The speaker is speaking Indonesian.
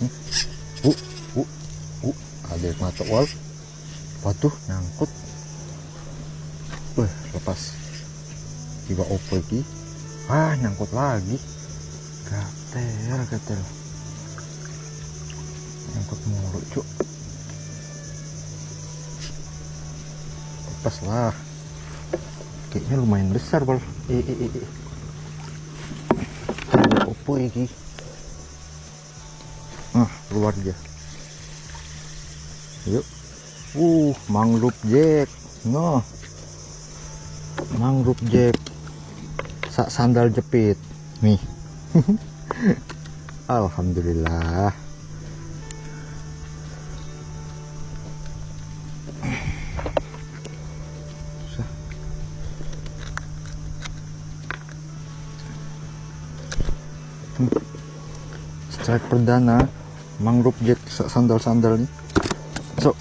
uh uh ada mata wal patuh nyangkut. Lepas tiba opo iki, nyangkut lagi. Gatel nyangkut mulu cuk. Lepas lah, kayaknya lumayan besar bal. Opo iki, keluar dia. Yuk, mangrove jack, mangrove jack, sandal jepit nih. Alhamdulillah. Strike perdana mangrove jack, sandal nih. So